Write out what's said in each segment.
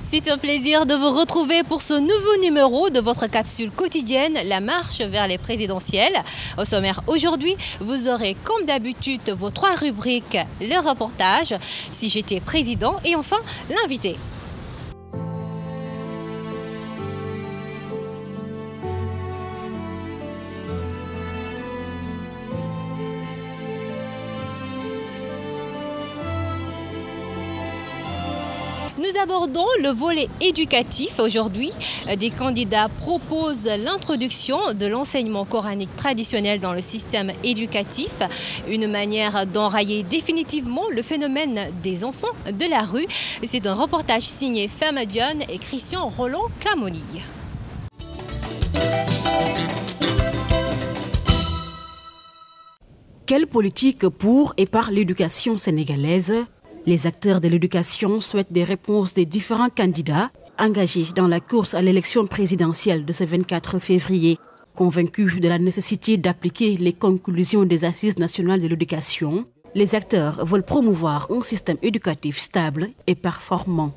C'est un plaisir de vous retrouver pour ce nouveau numéro de votre capsule quotidienne, la marche vers les présidentielles. Au sommaire aujourd'hui, vous aurez comme d'habitude vos 3 rubriques, le reportage, si j'étais président et enfin l'invité. Nous abordons le volet éducatif aujourd'hui. Des candidats proposent l'introduction de l'enseignement coranique traditionnel dans le système éducatif, une manière d'enrayer définitivement le phénomène des enfants de la rue. C'est un reportage signé Fama Dione et Christian Roland Camoni. Quelle politique pour et par l'éducation sénégalaise? Les acteurs de l'éducation souhaitent des réponses des différents candidats engagés dans la course à l'élection présidentielle de ce 24 février. Convaincus de la nécessité d'appliquer les conclusions des Assises nationales de l'éducation, les acteurs veulent promouvoir un système éducatif stable et performant.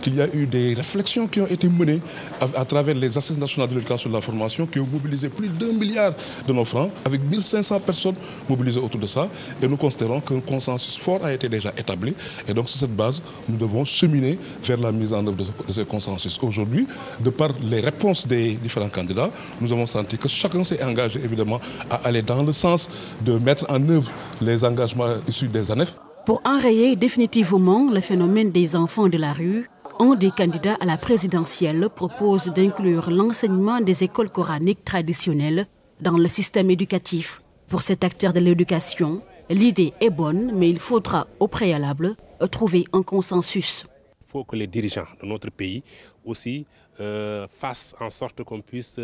Il y a eu des réflexions qui ont été menées à travers les Assises nationales de l'éducation et de la formation qui ont mobilisé plus d'1 milliard de nos francs avec 1500 personnes mobilisées autour de ça. Et nous considérons qu'un consensus fort a été déjà établi. Et donc sur cette base, nous devons cheminer vers la mise en œuvre de ce consensus. Aujourd'hui, de par les réponses des différents candidats, nous avons senti que chacun s'est engagé évidemment à aller dans le sens de mettre en œuvre les engagements issus des ANEF. Pour enrayer définitivement le phénomène des enfants de la rue, un des candidats à la présidentielle propose d'inclure l'enseignement des écoles coraniques traditionnelles dans le système éducatif. Pour cet acteur de l'éducation, l'idée est bonne, mais il faudra au préalable trouver un consensus. Il faut que les dirigeants de notre pays aussi fassent en sorte qu'on puisse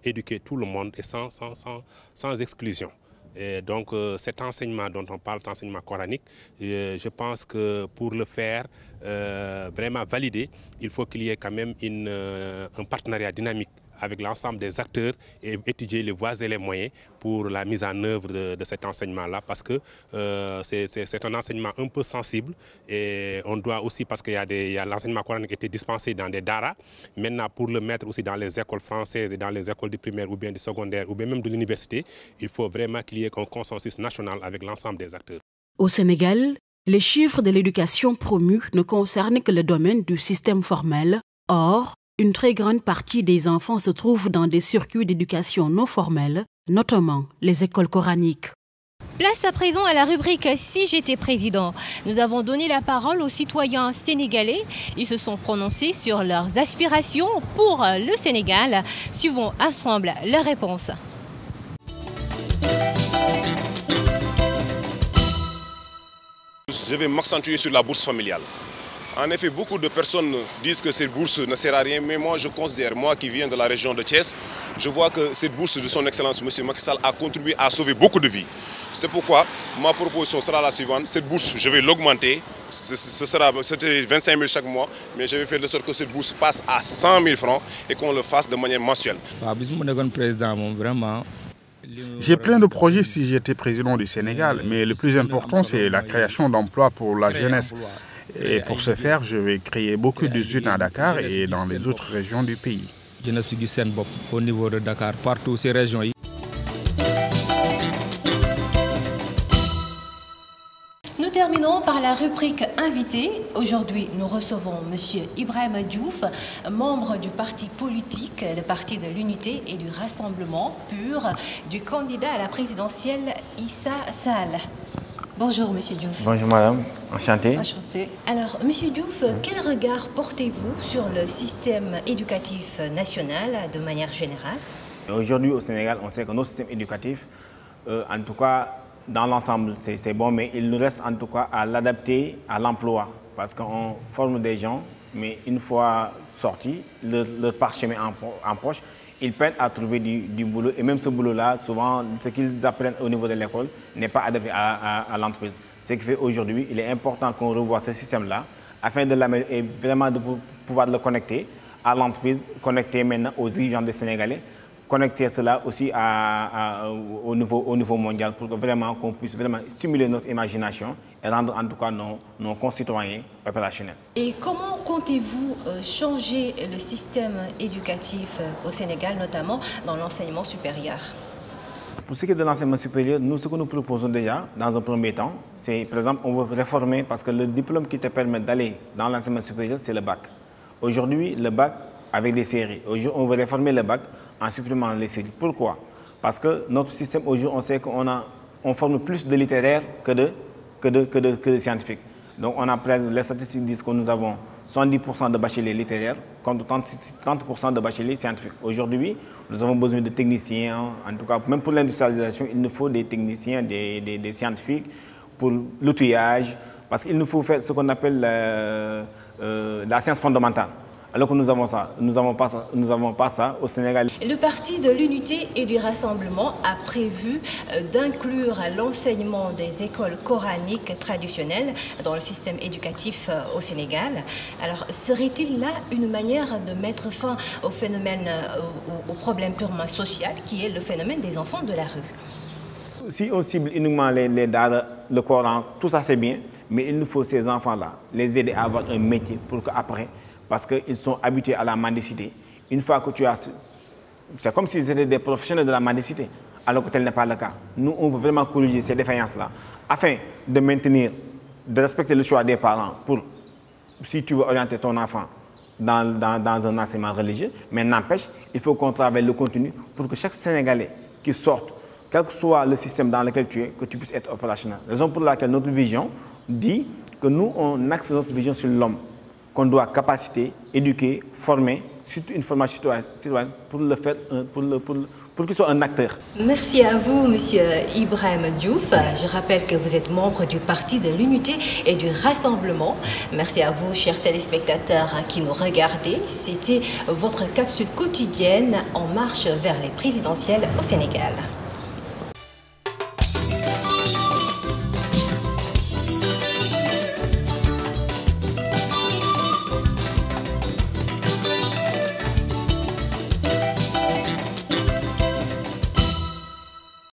éduquer tout le monde et sans exclusion. Et donc cet enseignement dont on parle, cet enseignement coranique, je pense que pour le faire vraiment valider, il faut qu'il y ait quand même un partenariat dynamique avec l'ensemble des acteurs et étudier les voies et les moyens pour la mise en œuvre de cet enseignement-là, parce que c'est un enseignement un peu sensible et on doit aussi, parce qu'il y a l'enseignement coranique qui était dispensé dans des daras, maintenant pour le mettre aussi dans les écoles françaises et dans les écoles du primaire ou bien du secondaire ou bien même de l'université, il faut vraiment qu'il y ait un consensus national avec l'ensemble des acteurs. Au Sénégal, les chiffres de l'éducation promue ne concernent que le domaine du système formel. Or, une très grande partie des enfants se trouvent dans des circuits d'éducation non formels, notamment les écoles coraniques. Place à présent à la rubrique « Si j'étais président ». Nous avons donné la parole aux citoyens sénégalais. Ils se sont prononcés sur leurs aspirations pour le Sénégal. Suivons ensemble leurs réponses. Je vais m'accentuer sur la bourse familiale. En effet, beaucoup de personnes disent que cette bourse ne sert à rien, mais moi je considère, moi qui viens de la région de Thiès, je vois que cette bourse de son Excellence M. Macky Sall a contribué à sauver beaucoup de vies. C'est pourquoi ma proposition sera la suivante. Cette bourse, je vais l'augmenter. C'était 25 000 chaque mois, mais je vais faire de sorte que cette bourse passe à 100 000 francs et qu'on le fasse de manière mensuelle. J'ai plein de projets si j'étais président du Sénégal, mais le plus important, c'est la création d'emplois pour la jeunesse. Et pour ce faire, je vais créer beaucoup d'usines à Dakar et dans les autres régions du pays. Au niveau de Dakar, partout ces régions. Nous terminons par la rubrique invité. Aujourd'hui, nous recevons M. Ibrahima Diouf, membre du parti politique, le Parti de l'Unité et du Rassemblement PUR, du candidat à la présidentielle Issa Sall. Bonjour M. Diouf. Bonjour madame, enchanté. Enchanté. Alors M. Diouf, quel regard portez-vous sur le système éducatif national de manière générale? Aujourd'hui au Sénégal, on sait que notre système éducatif, en tout cas dans l'ensemble, c'est bon, mais il nous reste en tout cas à l'adapter à l'emploi. Parce qu'on forme des gens, mais une fois sortis, leur parchemin en poche, ils peinent à trouver du boulot. Et même ce boulot-là, souvent, ce qu'ils apprennent au niveau de l'école n'est pas adapté à l'entreprise. Ce qui fait aujourd'hui, il est important qu'on revoie ce système-là afin de l'améliorer et vraiment de pouvoir le connecter à l'entreprise, connecter maintenant aux dirigeants des Sénégalais connecter cela aussi au niveau mondial pour que vraiment qu'on puisse vraiment stimuler notre imagination et rendre en tout cas nos concitoyens opérationnels. Et comment comptez-vous changer le système éducatif au Sénégal, notamment dans l'enseignement supérieur? Pour ce qui est de l'enseignement supérieur, nous, ce que nous proposons déjà, dans un premier temps, c'est, par exemple, on veut réformer, parce que le diplôme qui te permet d'aller dans l'enseignement supérieur, c'est le bac. Aujourd'hui, le bac avec des séries. Aujourd'hui, on veut réformer le bac en supprimant les séries. Pourquoi? Parce que notre système, aujourd'hui, on sait qu'on forme plus de littéraires que de scientifiques. Donc, les statistiques disent que nous avons 70% de bacheliers littéraires contre 30% de bacheliers scientifiques. Aujourd'hui, nous avons besoin de techniciens, en tout cas, même pour l'industrialisation, il nous faut des techniciens, des scientifiques pour l'outillage, parce qu'il nous faut faire ce qu'on appelle la science fondamentale. Alors que nous n'avons pas ça au Sénégal. Le Parti de l'Unité et du Rassemblement a prévu d'inclure l'enseignement des écoles coraniques traditionnelles dans le système éducatif au Sénégal. Alors, serait-il là une manière de mettre fin au phénomène, au problème purement social qui est le phénomène des enfants de la rue? Si on cible uniquement les dares, le Coran, tout ça c'est bien, mais il nous faut ces enfants-là, les aider à avoir un métier pour qu'après, parce qu'ils sont habitués à la mendicité. Une fois que tu as... C'est comme s'ils étaient des professionnels de la mendicité, alors que tel n'est pas le cas. Nous, on veut vraiment corriger ces défaillances-là, afin de maintenir, de respecter le choix des parents pour, si tu veux orienter ton enfant dans un enseignement religieux, mais n'empêche, il faut qu'on travaille le contenu pour que chaque Sénégalais qui sorte, quel que soit le système dans lequel tu es, que tu puisses être opérationnel. Raison pour laquelle notre vision dit que nous, on axe notre vision sur l'homme, qu'on doit capaciter, éduquer, former, surtout une formation citoyenne pour le faire, pour qu'il soit un acteur. Merci à vous, Monsieur Ibrahim Diouf. Je rappelle que vous êtes membre du Parti de l'Unité et du Rassemblement. Merci à vous, chers téléspectateurs qui nous regardez. C'était votre capsule quotidienne en marche vers les présidentielles au Sénégal.